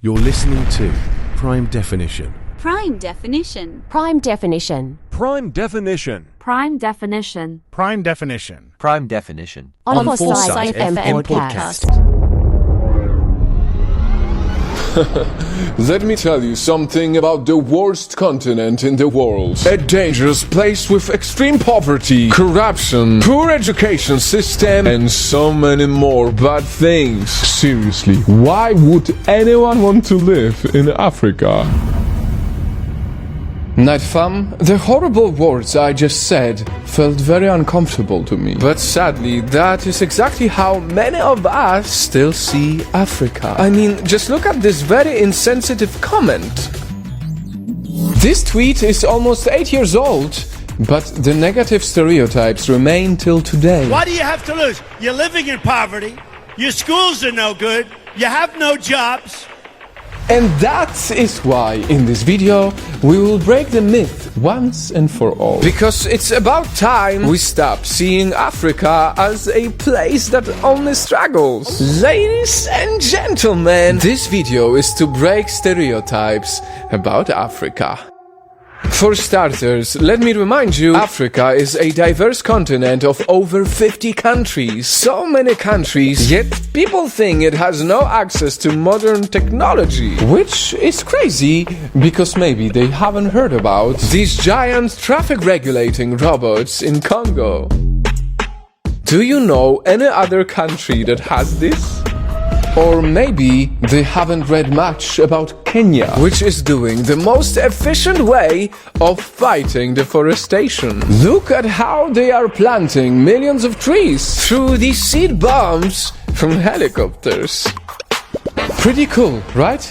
You're listening to Prime Definition. Prime definition. Prime definition. Prime definition. Prime definition. Prime definition. Prime definition. On Foresight Foresight FM FM podcast. Let me tell you something about the worst continent in the world. A dangerous place with extreme poverty, corruption, poor education system, and so many more bad things. Seriously, why would anyone want to live in Africa? Night fam, the horrible words I just said felt very uncomfortable to me. But sadly, that is exactly how many of us still see Africa. I mean, just look at this very insensitive comment. This tweet is almost 8 years old, but the negative stereotypes remain till today. What do you have to lose? You're living in poverty, your schools are no good, you have no jobs. And that is why, in this video, we will break the myth once and for all. Because it's about time we stop seeing Africa as a place that only struggles. Ladies and gentlemen, this video is to break stereotypes about Africa. For starters, let me remind you, Africa is a diverse continent of over 50 countries. So many countries, yet people think it has no access to modern technology. Which is crazy, because maybe they haven't heard about these giant traffic regulating robots in Congo. Do you know any other country that has this? Or maybe they haven't read much about Kenya, which is doing the most efficient way of fighting deforestation. Look at how they are planting millions of trees through these seed bombs from helicopters. Pretty cool, right?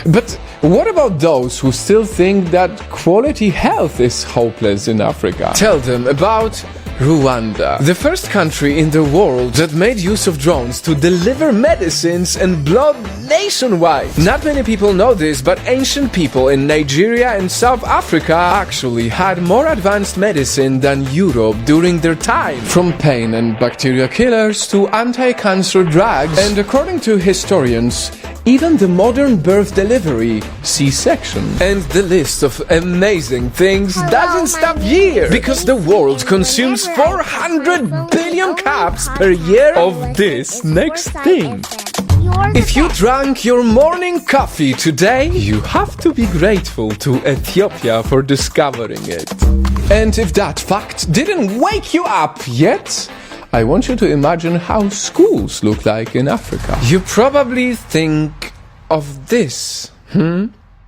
But what about those who still think that quality health is hopeless in Africa? Tell them about Rwanda, the first country in the world that made use of drones to deliver medicines and blood nationwide. Not many people know this, but ancient people in Nigeria and South Africa actually had more advanced medicine than Europe during their time. From pain and bacteria killers to anti-cancer drugs, and according to historians, even the modern birth delivery, C-section. And the list of amazing things doesn't stop here, because the world consumes 400 billion cups per year of this next thing. If you drank your morning coffee today, you have to be grateful to Ethiopia for discovering it. And if that fact didn't wake you up yet, I want you to imagine how schools look like in Africa. You probably think of this,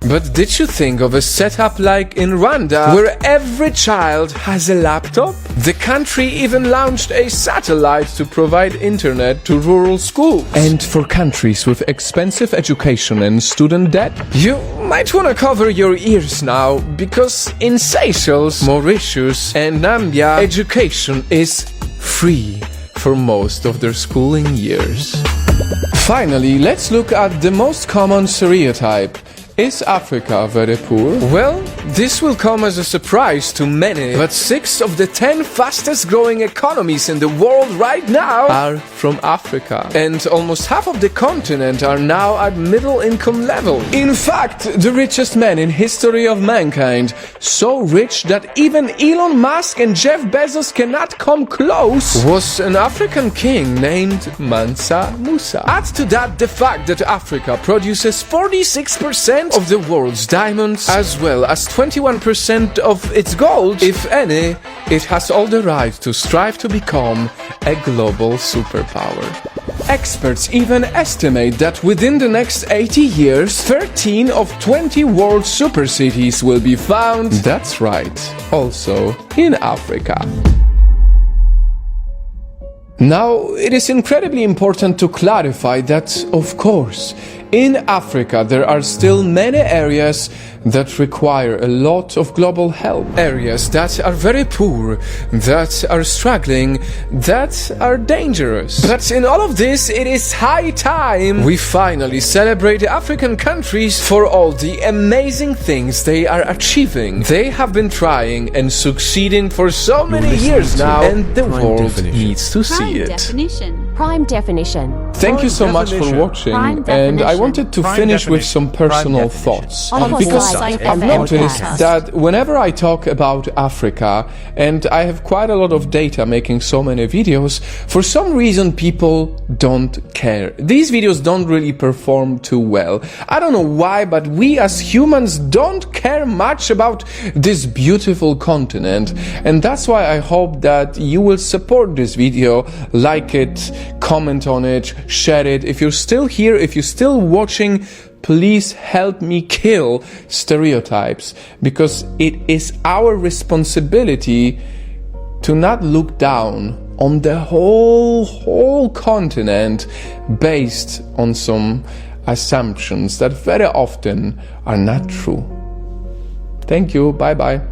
But did you think of a setup like in Rwanda, where every child has a laptop? The country even launched a satellite to provide internet to rural schools. And for countries with expensive education and student debt, you might want to cover your ears now, because in Seychelles, Mauritius and Namibia, education is free for most of their schooling years. Finally, let's look at the most common stereotype. Is Africa very poor? Well, this will come as a surprise to many, but 6 of the 10 fastest growing economies in the world right now are from Africa. And almost half of the continent are now at middle income level. In fact, the richest man in history of mankind, so rich that even Elon Musk and Jeff Bezos cannot come close, was an African king named Mansa Musa. Add to that the fact that Africa produces 46% of the world's diamonds, as well as 21% of its gold. If any, it has all the right to strive to become a global superpower. Experts even estimate that within the next 80 years, 13 of 20 world super cities will be found, that's right, also in Africa. Now, it is incredibly important to clarify that, of course, in Africa there are still many areas that require a lot of global help. Areas that are very poor, that are struggling, that are dangerous. But in all of this, it is high time we finally celebrate African countries for all the amazing things they are achieving. They have been trying and succeeding for so many years now, and the world needs to see it. Definition. Prime definition. Thank you so much for watching, and I wanted to finish with some personal thoughts, because I've noticed that whenever I talk about Africa, and I have quite a lot of data making so many videos, for some reason people don't care. These videos don't really perform too well. I don't know why, but we as humans don't care much about this beautiful continent, and that's why I hope that you will support this video, like it, comment on it, share it. If you're still here, if you're still watching, please help me kill stereotypes, because it is our responsibility to not look down on the whole continent based on some assumptions that very often are not true. Thank you. Bye bye.